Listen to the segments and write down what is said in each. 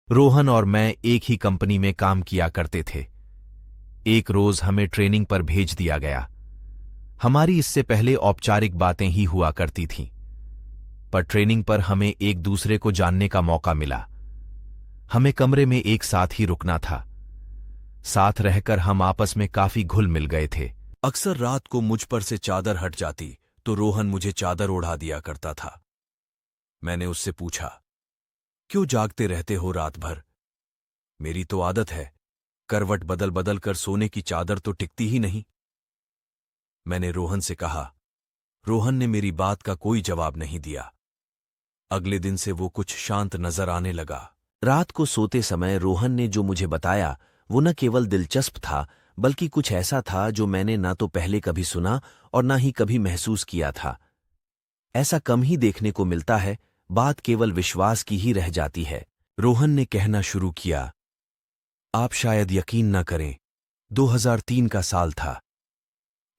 रोहन और मैं एक ही कंपनी में काम किया करते थे। एक रोज हमें ट्रेनिंग पर भेज दिया गया। हमारी इससे पहले औपचारिक बातें ही हुआ करती थीं, पर ट्रेनिंग पर हमें एक दूसरे को जानने का मौका मिला। हमें कमरे में एक साथ ही रुकना था। साथ रहकर हम आपस में काफी घुल मिल गए थे। अक्सर रात को मुझ पर से चादर हट जाती तो रोहन मुझे चादर ओढ़ा दिया करता था। मैंने उससे पूछा, क्यों जागते रहते हो रात भर? मेरी तो आदत है, करवट बदल बदल कर सोने की चादर तो टिकती ही नहीं। मैंने रोहन से कहा। रोहन ने मेरी बात का कोई जवाब नहीं दिया। अगले दिन से वो कुछ शांत नजर आने लगा। रात को सोते समय रोहन ने जो मुझे बताया वो न केवल दिलचस्प था, बल्कि कुछ ऐसा था जो मैंने ना तो पहले कभी सुना और ना ही कभी महसूस किया था। ऐसा कम ही देखने को मिलता है, बात केवल विश्वास की ही रह जाती है। रोहन ने कहना शुरू किया, आप शायद यकीन न करें, 2003 का साल था।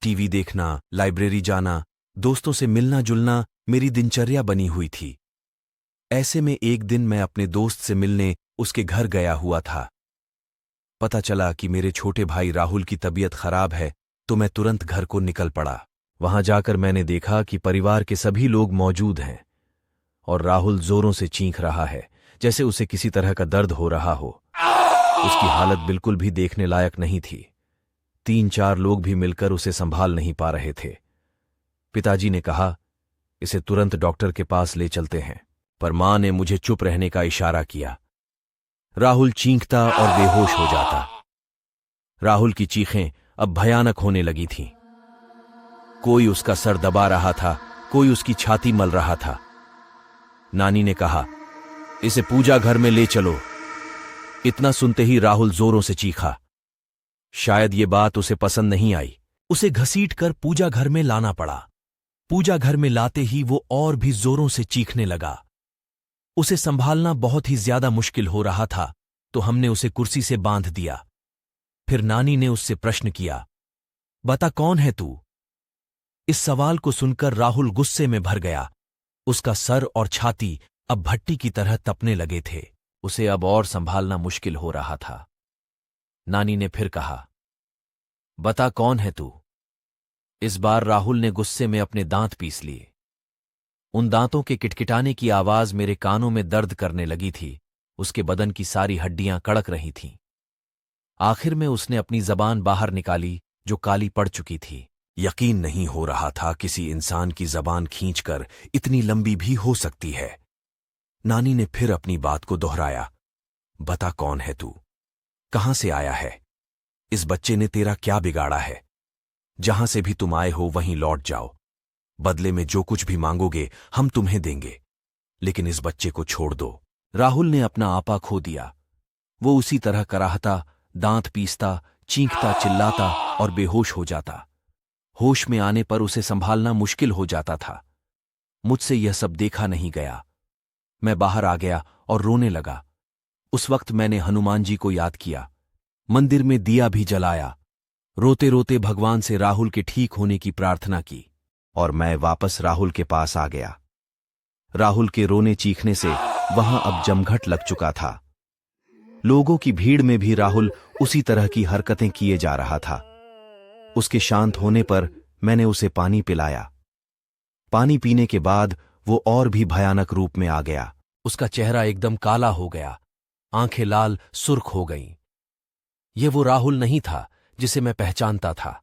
टीवी देखना, लाइब्रेरी जाना, दोस्तों से मिलना जुलना मेरी दिनचर्या बनी हुई थी। ऐसे में एक दिन मैं अपने दोस्त से मिलने उसके घर गया हुआ था। पता चला कि मेरे छोटे भाई राहुल की तबीयत खराब है, तो मैं तुरंत घर को निकल पड़ा। वहां जाकर मैंने देखा कि परिवार के सभी लोग मौजूद हैं और राहुल जोरों से चीख रहा है, जैसे उसे किसी तरह का दर्द हो रहा हो। उसकी हालत बिल्कुल भी देखने लायक नहीं थी। 3-4 लोग भी मिलकर उसे संभाल नहीं पा रहे थे। पिताजी ने कहा, इसे तुरंत डॉक्टर के पास ले चलते हैं, पर मां ने मुझे चुप रहने का इशारा किया। राहुल चीखता और बेहोश हो जाता। राहुल की चीखें अब भयानक होने लगी थीं। कोई उसका सर दबा रहा था, कोई उसकी छाती मल रहा था। नानी ने कहा, इसे पूजा घर में ले चलो। इतना सुनते ही राहुल जोरों से चीखा। शायद ये बात उसे पसंद नहीं आई। उसे घसीटकर पूजा घर में लाना पड़ा। पूजा घर में लाते ही वो और भी जोरों से चीखने लगा। उसे संभालना बहुत ही ज्यादा मुश्किल हो रहा था, तो हमने उसे कुर्सी से बांध दिया। फिर नानी ने उससे प्रश्न किया, बता कौन है तू? इस सवाल को सुनकर राहुल गुस्से में भर गया। उसका सर और छाती अब भट्टी की तरह तपने लगे थे। उसे अब और संभालना मुश्किल हो रहा था। नानी ने फिर कहा, बता कौन है तू? इस बार राहुल ने गुस्से में अपने दांत पीस लिए। उन दांतों के किटकिटाने की आवाज मेरे कानों में दर्द करने लगी थी। उसके बदन की सारी हड्डियां कड़क रही थीं। आखिर में उसने अपनी जबान बाहर निकाली, जो काली पड़ चुकी थी। यकीन नहीं हो रहा था किसी इंसान की जबान खींचकर इतनी लंबी भी हो सकती है। नानी ने फिर अपनी बात को दोहराया, बता कौन है तू? कहां से आया है? इस बच्चे ने तेरा क्या बिगाड़ा है? जहां से भी तुम आए हो वहीं लौट जाओ। बदले में जो कुछ भी मांगोगे हम तुम्हें देंगे, लेकिन इस बच्चे को छोड़ दो। राहुल ने अपना आपा खो दिया। वो उसी तरह कराहता, दांत पीसता, चीखता, चिल्लाता और बेहोश हो जाता। होश में आने पर उसे संभालना मुश्किल हो जाता था। मुझसे यह सब देखा नहीं गया। मैं बाहर आ गया और रोने लगा। उस वक्त मैंने हनुमान जी को याद किया, मंदिर में दिया भी जलाया। रोते रोते भगवान से राहुल के ठीक होने की प्रार्थना की और मैं वापस राहुल के पास आ गया। राहुल के रोने चीखने से वहां अब जमघट लग चुका था। लोगों की भीड़ में भी राहुल उसी तरह की हरकतें किए जा रहा था। उसके शांत होने पर मैंने उसे पानी पिलाया। पानी पीने के बाद वो और भी भयानक रूप में आ गया। उसका चेहरा एकदम काला हो गया, आंखें लाल सुर्ख हो गईं। ये वो राहुल नहीं था जिसे मैं पहचानता था।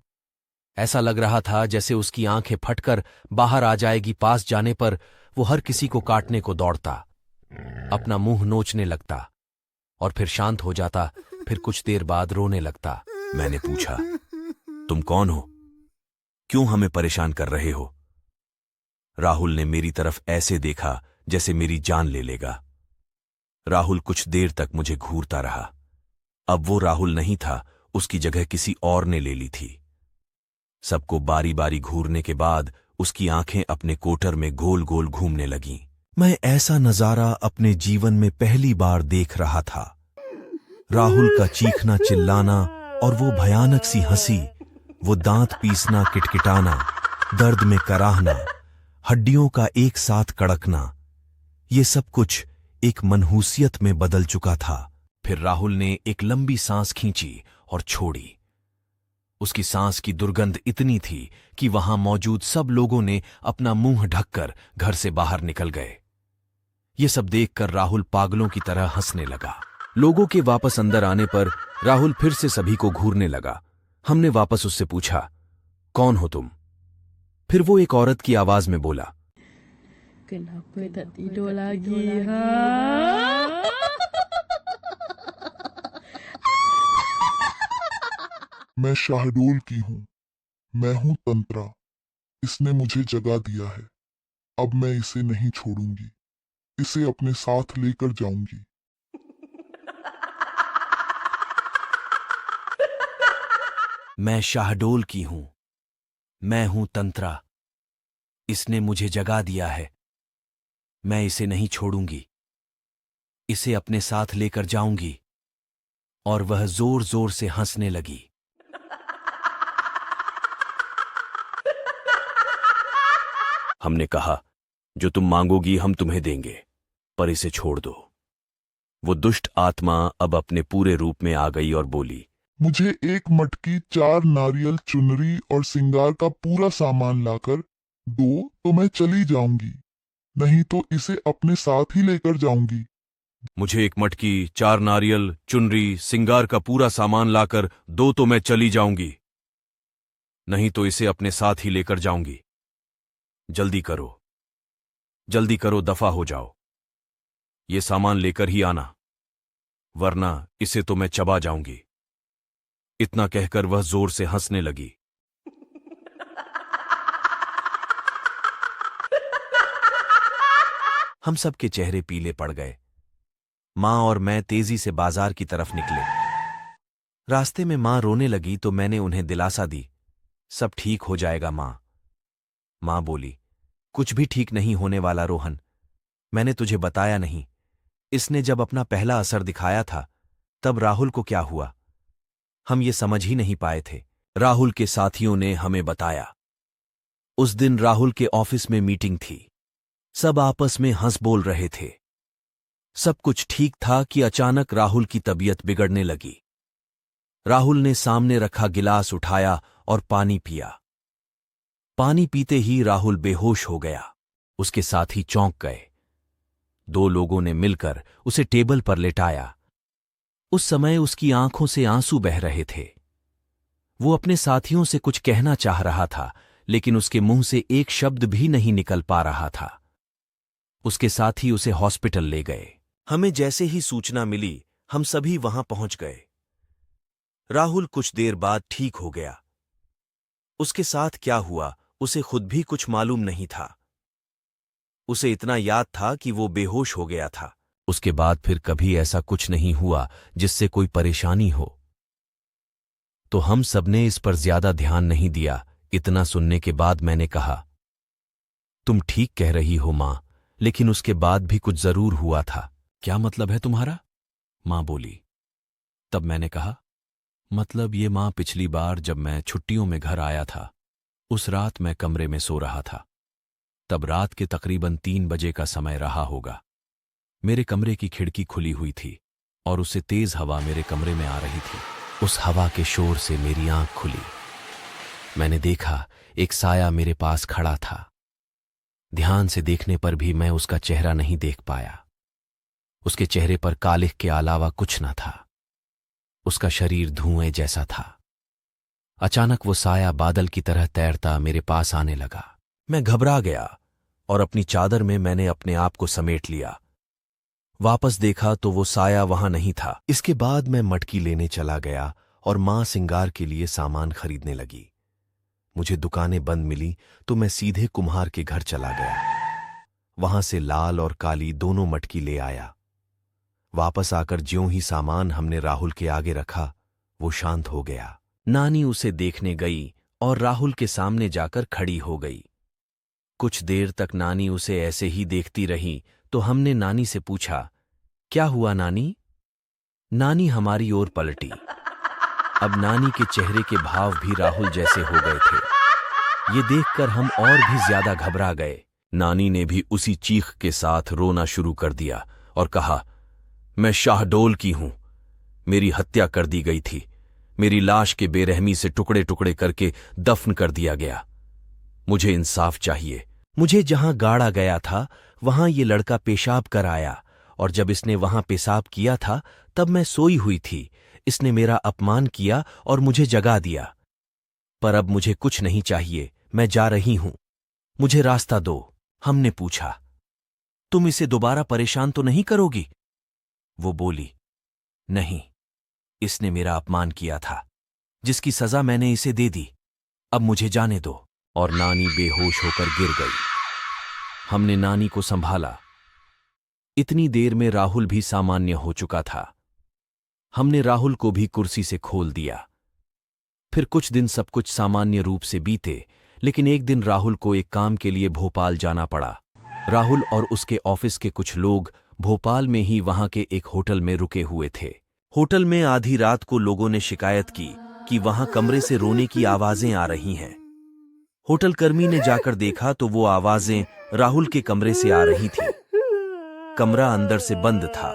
ऐसा लग रहा था जैसे उसकी आंखें फटकर बाहर आ जाएगी। पास जाने पर वो हर किसी को काटने को दौड़ता, अपना मुंह नोचने लगता और फिर शांत हो जाता। फिर कुछ देर बाद रोने लगता। मैंने पूछा, तुम कौन हो? क्यों हमें परेशान कर रहे हो? राहुल ने मेरी तरफ ऐसे देखा जैसे मेरी जान ले लेगा। राहुल कुछ देर तक मुझे घूरता रहा। अब वो राहुल नहीं था, उसकी जगह किसी और ने ले ली थी। सबको बारी बारी घूरने के बाद उसकी आंखें अपने कोटर में गोल गोल घूमने लगीं। मैं ऐसा नजारा अपने जीवन में पहली बार देख रहा था। राहुल का चीखना चिल्लाना और वो भयानक सी हंसी, वो दांत पीसना, किटकिटाना, दर्द में कराहना, हड्डियों का एक साथ कड़कना, ये सब कुछ एक मनहूसियत में बदल चुका था। फिर राहुल ने एक लंबी सांस खींची और छोड़ी। उसकी सांस की दुर्गंध इतनी थी कि वहां मौजूद सब लोगों ने अपना मुंह ढककर घर से बाहर निकल गए। ये सब देखकर राहुल पागलों की तरह हंसने लगा। लोगों के वापस अंदर आने पर राहुल फिर से सभी को घूरने लगा। हमने वापस उससे पूछा, कौन हो तुम? फिर वो एक औरत की आवाज में बोला, Kenapa tak tidur lagi, ha? मैं शाहडोल की हूँ। मैं हूँ तंत्रा। इसने मुझे जगा दिया है। अब मैं इसे नहीं छोड़ूंगी। इसे अपने साथ लेकर जाऊंगी। मैं शाहडोल की हूं। मैं हूं तंत्रा। इसने मुझे जगा दिया है। मैं इसे नहीं छोड़ूंगी। इसे अपने साथ लेकर जाऊंगी। और वह जोर जोर से हंसने लगी। हमने कहा, जो तुम मांगोगी हम तुम्हें देंगे, पर इसे छोड़ दो। वो दुष्ट आत्मा अब अपने पूरे रूप में आ गई और बोली, मुझे एक मटकी 4 नारियल चुनरी और सिंगार का पूरा सामान लाकर दो तो मैं चली जाऊंगी। नहीं तो इसे अपने साथ ही लेकर जाऊंगी। मुझे एक मटकी, 4 नारियल, चुनरी, सिंगार का पूरा सामान लाकर दो तो मैं चली जाऊंगी। नहीं तो इसे अपने साथ ही लेकर जाऊंगी। जल्दी करो, जल्दी करो, दफा हो जाओ। ये सामान लेकर ही आना, वरना इसे तो मैं चबा जाऊंगी। इतना कहकर वह जोर से हंसने लगी। हम सब के चेहरे पीले पड़ गए। मां और मैं तेजी से बाजार की तरफ निकले। रास्ते में मां रोने लगी तो मैंने उन्हें दिलासा दी, सब ठीक हो जाएगा मां। मां बोली, कुछ भी ठीक नहीं होने वाला रोहन। मैंने तुझे बताया नहीं, इसने जब अपना पहला असर दिखाया था तब राहुल को क्या हुआ, हम ये समझ ही नहीं पाए थे। राहुल के साथियों ने हमें बताया। उस दिन राहुल के ऑफिस में मीटिंग थी। सब आपस में हंस बोल रहे थे। सब कुछ ठीक था कि अचानक राहुल की तबीयत बिगड़ने लगी। राहुल ने सामने रखा गिलास उठाया और पानी पिया। पानी पीते ही राहुल बेहोश हो गया। उसके साथी चौंक गए। 2 लोगों ने मिलकर उसे टेबल पर लेटाया। उस समय उसकी आंखों से आंसू बह रहे थे। वो अपने साथियों से कुछ कहना चाह रहा था, लेकिन उसके मुंह से एक शब्द भी नहीं निकल पा रहा था। उसके साथी उसे हॉस्पिटल ले गए। हमें जैसे ही सूचना मिली, हम सभी वहां पहुंच गए। राहुल कुछ देर बाद ठीक हो गया। उसके साथ क्या हुआ उसे खुद भी कुछ मालूम नहीं था। उसे इतना याद था कि वो बेहोश हो गया था। उसके बाद फिर कभी ऐसा कुछ नहीं हुआ जिससे कोई परेशानी हो। तो हम सबने इस पर ज्यादा ध्यान नहीं दिया। इतना सुनने के बाद मैंने कहा, तुम ठीक कह रही हो मां, लेकिन उसके बाद भी कुछ जरूर हुआ था। क्या मतलब है तुम्हारा? मां बोली। तब मैंने कहा, मतलब ये मां, पिछली बार जब मैं छुट्टियों में घर आया था, उस रात मैं कमरे में सो रहा था। तब रात के तकरीबन 3 बजे का समय रहा होगा। मेरे कमरे की खिड़की खुली हुई थी और उससे तेज हवा मेरे कमरे में आ रही थी। उस हवा के शोर से मेरी आंख खुली। मैंने देखा एक साया मेरे पास खड़ा था। ध्यान से देखने पर भी मैं उसका चेहरा नहीं देख पाया। उसके चेहरे पर कालिख के अलावा कुछ न था। उसका शरीर धुएं जैसा था। अचानक वो साया बादल की तरह तैरता मेरे पास आने लगा। मैं घबरा गया और अपनी चादर में मैंने अपने आप को समेट लिया। वापस देखा तो वो साया वहां नहीं था। इसके बाद मैं मटकी लेने चला गया और मां सिंगार के लिए सामान खरीदने लगी। मुझे दुकानें बंद मिली तो मैं सीधे कुम्हार के घर चला गया। वहां से लाल और काली दोनों मटकी ले आया। वापस आकर ज्यों ही सामान हमने राहुल के आगे रखा, वो शांत हो गया। नानी उसे देखने गई और राहुल के सामने जाकर खड़ी हो गई। कुछ देर तक नानी उसे ऐसे ही देखती रही तो हमने नानी से पूछा, क्या हुआ नानी? नानी हमारी ओर पलटी। अब नानी के चेहरे के भाव भी राहुल जैसे हो गए थे। ये देखकर हम और भी ज्यादा घबरा गए। नानी ने भी उसी चीख के साथ रोना शुरू कर दिया और कहा, मैं शाहडोल की हूं। मेरी हत्या कर दी गई थी। मेरी लाश के बेरहमी से टुकड़े टुकड़े करके दफन कर दिया गया। मुझे इंसाफ चाहिए। मुझे जहां गाड़ा गया था वहां ये लड़का पेशाब कर आया, और जब इसने वहां पेशाब किया था तब मैं सोई हुई थी। इसने मेरा अपमान किया और मुझे जगा दिया। पर अब मुझे कुछ नहीं चाहिए, मैं जा रही हूं। मुझे रास्ता दो। हमने पूछा, तुम इसे दोबारा परेशान तो नहीं करोगी? वो बोली, नहीं, इसने मेरा अपमान किया था, जिसकी सजा मैंने इसे दे दी। अब मुझे जाने दो। और नानी बेहोश होकर गिर गई। हमने नानी को संभाला। इतनी देर में राहुल भी सामान्य हो चुका था। हमने राहुल को भी कुर्सी से खोल दिया। फिर कुछ दिन सब कुछ सामान्य रूप से बीते, लेकिन एक दिन राहुल को एक काम के लिए भोपाल जाना पड़ा। राहुल और उसके ऑफिस के कुछ लोग भोपाल में ही वहां के एक होटल में रुके हुए थे। होटल में आधी रात को लोगों ने शिकायत की कि वहां कमरे से रोने की आवाजें आ रही हैं। होटल कर्मी ने जाकर देखा तो वो आवाजें राहुल के कमरे से आ रही थीं। कमरा अंदर से बंद था,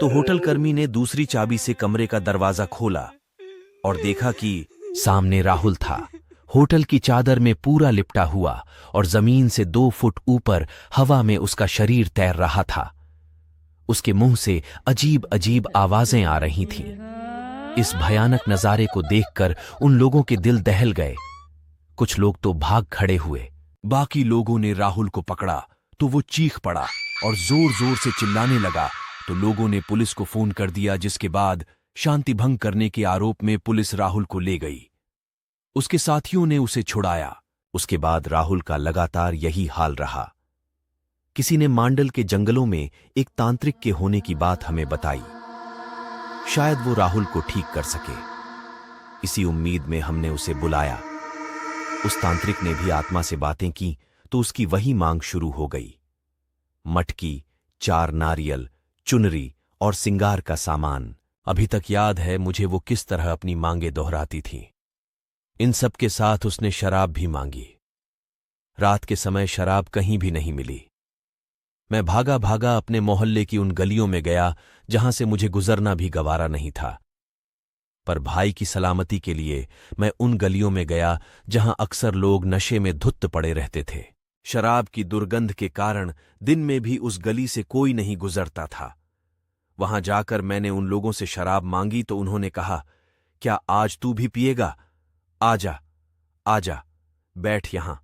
तो होटल कर्मी ने दूसरी चाबी से कमरे का दरवाजा खोला और देखा कि सामने राहुल था, होटल की चादर में पूरा लिपटा हुआ, और जमीन से 2 फुट ऊपर हवा में उसका शरीर तैर रहा था। उसके मुंह से अजीब अजीब आवाजें आ रही थीं। इस भयानक नजारे को देखकर उन लोगों के दिल दहल गए। कुछ लोग तो भाग खड़े हुए। बाकी लोगों ने राहुल को पकड़ा तो वो चीख पड़ा और जोर जोर से चिल्लाने लगा, तो लोगों ने पुलिस को फोन कर दिया, जिसके बाद शांति भंग करने के आरोप में पुलिस राहुल को ले गई। उसके साथियों ने उसे छुड़ाया। उसके बाद राहुल का लगातार यही हाल रहा। किसी ने मांडल के जंगलों में एक तांत्रिक के होने की बात हमें बताई। शायद वो राहुल को ठीक कर सके। इसी उम्मीद में हमने उसे बुलाया। उस तांत्रिक ने भी आत्मा से बातें की तो उसकी वही मांग शुरू हो गई। मटकी, 4 नारियल, चुनरी और सिंगार का सामान। अभी तक याद है मुझे वो किस तरह अपनी मांगे दोहराती थी। इन सब के साथ उसने शराब भी मांगी। रात के समय शराब कहीं भी नहीं मिली। मैं भागा भागा अपने मोहल्ले की उन गलियों में गया जहां से मुझे गुजरना भी गवारा नहीं था। पर भाई की सलामती के लिए मैं उन गलियों में गया जहां अक्सर लोग नशे में धुत्त पड़े रहते थे। शराब की दुर्गंध के कारण दिन में भी उस गली से कोई नहीं गुजरता था। वहां जाकर मैंने उन लोगों से शराब मांगी तो उन्होंने कहा, क्या आज तू भी पिएगा? आजा, आजा, बैठ यहां।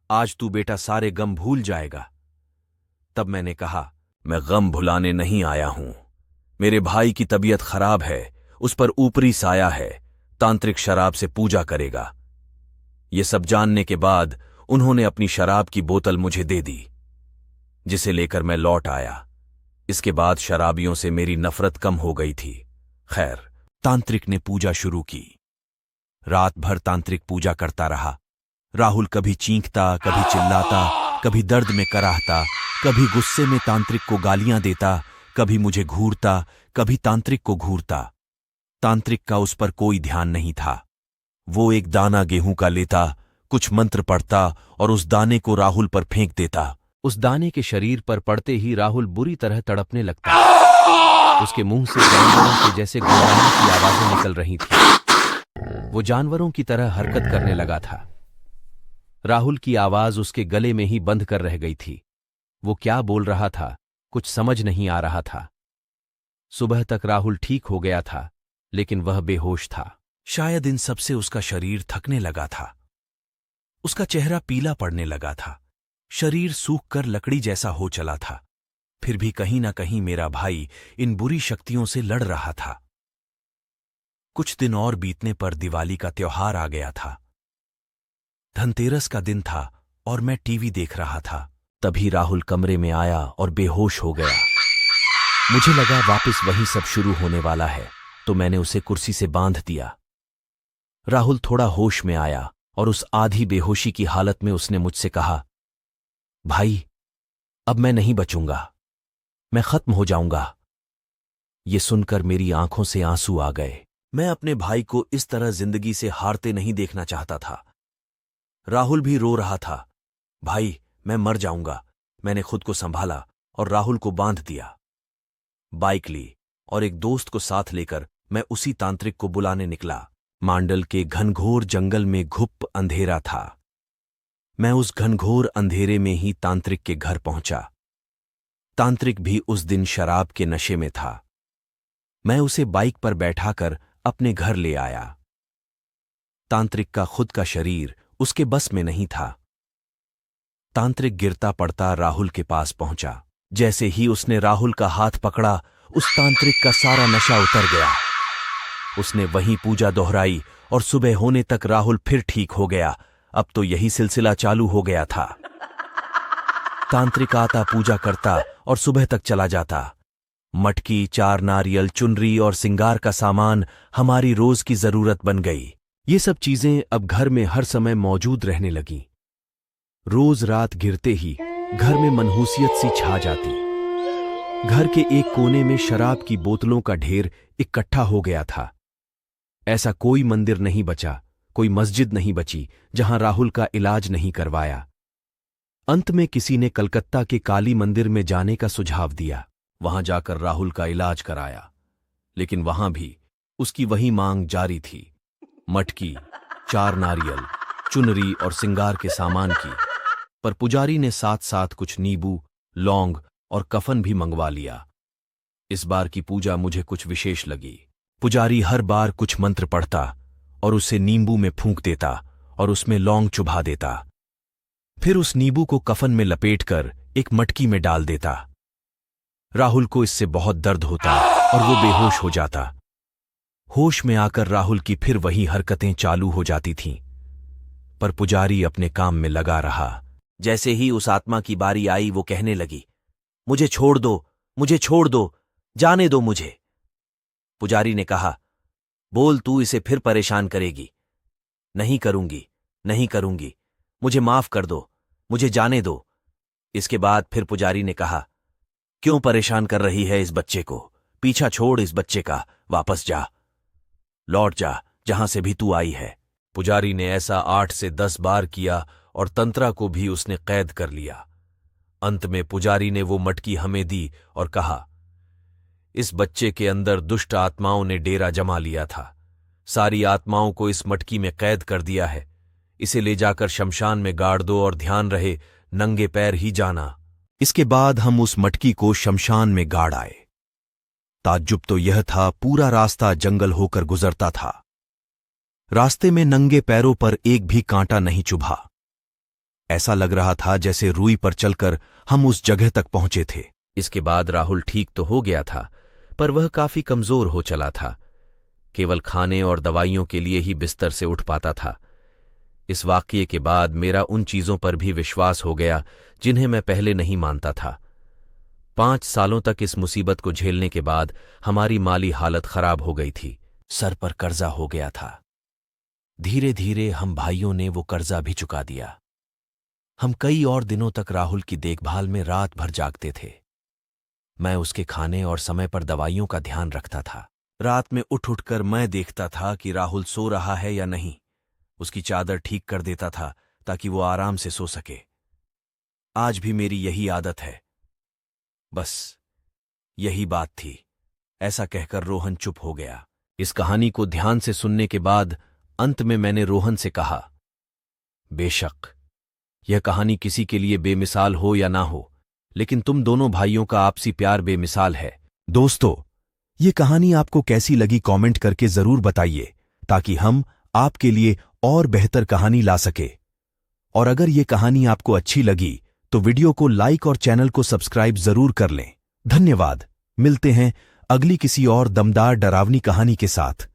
आज तू बेटा सारे गम भूल जाएगा। तब मैंने कहा, मैं गम भुलाने नहीं आया हूं। मेरे भाई की तबीयत खराब है, उस पर ऊपरी साया है, तांत्रिक शराब से पूजा करेगा। ये सब जानने के बाद उन्होंने अपनी शराब की बोतल मुझे दे दी, जिसे लेकर मैं लौट आया। इसके बाद शराबियों से मेरी नफरत कम हो गई थी। खैर, तांत्रिक ने पूजा शुरू की। रात भर तांत्रिक पूजा करता रहा। राहुल कभी चींकता, कभी चिल्लाता, कभी दर्द में कराहता, कभी गुस्से में तांत्रिक को गालियां देता, कभी मुझे घूरता, कभी तांत्रिक को घूरता। तांत्रिक का उस पर कोई ध्यान नहीं था। वो एक दाना गेहूं का लेता, कुछ मंत्र पढ़ता और उस दाने को राहुल पर फेंक देता। उस दाने के शरीर पर पड़ते ही राहुल बुरी तरह तड़पने लगता। उसके मुंह से जानवरों के जैसे गुर्राने की आवाजें निकल रही थी। वो जानवरों की तरह हरकत करने लगा था। राहुल की आवाज उसके गले में ही बंद कर रह गई थी। वो क्या बोल रहा था, कुछ समझ नहीं आ रहा था। सुबह तक राहुल ठीक हो गया था, लेकिन वह बेहोश था। शायद इन सबसे उसका शरीर थकने लगा था। उसका चेहरा पीला पड़ने लगा था। शरीर सूखकर लकड़ी जैसा हो चला था। फिर भी कहीं ना कहीं मेरा भाई इन बुरी शक्तियों से लड़ रहा था। कुछ दिन और बीतने पर दिवाली का त्योहार आ गया था। धनतेरस का दिन था और मैं टीवी देख रहा था। तभी राहुल कमरे में आया और बेहोश हो गया। मुझे लगा वापस वही सब शुरू होने वाला है, तो मैंने उसे कुर्सी से बांध दिया। राहुल थोड़ा होश में आया और उस आधी बेहोशी की हालत में उसने मुझसे कहा, भाई, अब मैं नहीं बचूंगा, मैं खत्म हो जाऊंगा। ये सुनकर मेरी आंखों से आंसू आ गए। मैं अपने भाई को इस तरह जिंदगी से हारते नहीं देखना चाहता था। राहुल भी रो रहा था। भाई, मैं मर जाऊंगा। मैंने खुद को संभाला और राहुल को बांध दिया। बाइक ली और एक दोस्त को साथ लेकर मैं उसी तांत्रिक को बुलाने निकला। मांडल के घनघोर जंगल में घुप अंधेरा था। मैं उस घनघोर अंधेरे में ही तांत्रिक के घर पहुंचा। तांत्रिक भी उस दिन शराब के नशे में था। मैं उसे बाइक पर बैठाकर अपने घर ले आया। तांत्रिक का खुद का शरीर उसके बस में नहीं था। तांत्रिक गिरता पड़ता राहुल के पास पहुंचा। जैसे ही उसने राहुल का हाथ पकड़ा, उस तांत्रिक का सारा नशा उतर गया। उसने वहीं पूजा दोहराई और सुबह होने तक राहुल फिर ठीक हो गया। अब तो यही सिलसिला चालू हो गया था। तांत्रिक आता, पूजा करता और सुबह तक चला जाता। मटकी, 4 नारियल, चुनरी और सिंगार का सामान हमारी रोज की जरूरत बन गई। ये सब चीजें अब घर में हर समय मौजूद रहने लगीं। रोज रात गिरते ही घर में मनहूसियत सी छा जाती। घर के एक कोने में शराब की बोतलों का ढेर इकट्ठा हो गया था। ऐसा कोई मंदिर नहीं बचा, कोई मस्जिद नहीं बची जहां राहुल का इलाज नहीं करवाया। अंत में किसी ने कलकत्ता के काली मंदिर में जाने का सुझाव दिया। वहां जाकर राहुल का इलाज कराया, लेकिन वहां भी उसकी वही मांग जारी थी। मटकी, 4 नारियल, चुनरी और सिंगार के सामान की। पर पुजारी ने साथ साथ कुछ नींबू, लौंग और कफन भी मंगवा लिया। इस बार की पूजा मुझे कुछ विशेष लगी। पुजारी हर बार कुछ मंत्र पढ़ता और उसे नींबू में फूंक देता और उसमें लौंग चुभा देता। फिर उस नींबू को कफन में लपेटकर एक मटकी में डाल देता। राहुल को इससे बहुत दर्द होता और वो बेहोश हो जाता। होश में आकर राहुल की फिर वही हरकतें चालू हो जाती थीं। पर पुजारी अपने काम में लगा रहा। जैसे ही उस आत्मा की बारी आई, वो कहने लगी, मुझे छोड़ दो, मुझे छोड़ दो, जाने दो मुझे। पुजारी ने कहा, बोल, तू इसे फिर परेशान करेगी। नहीं करूंगी, नहीं करूंगी, मुझे माफ कर दो, मुझे जाने दो। इसके बाद फिर पुजारी ने कहा, क्यों परेशान कर रही है इस बच्चे को? पीछा छोड़ इस बच्चे का, वापस जा, लौट जा जहां से भी तू आई है। पुजारी ने ऐसा 8 से 10 बार किया और तंत्रा को भी उसने कैद कर लिया। अंत में पुजारी ने वो मटकी हमें दी और कहा, इस बच्चे के अंदर दुष्ट आत्माओं ने डेरा जमा लिया था। सारी आत्माओं को इस मटकी में कैद कर दिया है। इसे ले जाकर शमशान में गाड़ दो और ध्यान रहे नंगे पैर ही जाना। इसके बाद हम उस मटकी को शमशान में गाड़ आए। ताज्जुब तो यह था, पूरा रास्ता जंगल होकर गुजरता था। रास्ते में नंगे पैरों पर एक भी कांटा नहीं चुभा। ऐसा लग रहा था जैसे रूई पर चलकर हम उस जगह तक पहुंचे थे। इसके बाद राहुल ठीक तो हो गया था, पर वह काफी कमजोर हो चला था। केवल खाने और दवाइयों के लिए ही बिस्तर से उठ पाता था। इस वाकये के बाद मेरा उन चीजों पर भी विश्वास हो गया जिन्हें मैं पहले नहीं मानता था। 5 सालों तक इस मुसीबत को झेलने के बाद हमारी माली हालत खराब हो गई थी। सर पर कर्जा हो गया था। धीरे धीरे हम भाइयों ने वो कर्जा भी चुका दिया। हम कई और दिनों तक राहुल की देखभाल में रात भर जागते थे। मैं उसके खाने और समय पर दवाइयों का ध्यान रखता था। रात में उठ उठकर मैं देखता था कि राहुल सो रहा है या नहीं। उसकी चादर ठीक कर देता था ताकि वो आराम से सो सके। आज भी मेरी यही आदत है। बस यही बात थी। ऐसा कहकर रोहन चुप हो गया। इस कहानी को ध्यान से सुनने के बाद अंत में मैंने रोहन से कहा, बेशक यह कहानी किसी के लिए बेमिसाल हो या ना हो, लेकिन तुम दोनों भाइयों का आपसी प्यार बेमिसाल है। दोस्तों, ये कहानी आपको कैसी लगी कमेंट करके जरूर बताइए, ताकि हम आपके लिए और बेहतर कहानी ला सके। और अगर ये कहानी आपको अच्छी लगी तो वीडियो को लाइक और चैनल को सब्सक्राइब जरूर कर लें। धन्यवाद। मिलते हैं अगली किसी और दमदार डरावनी कहानी के साथ।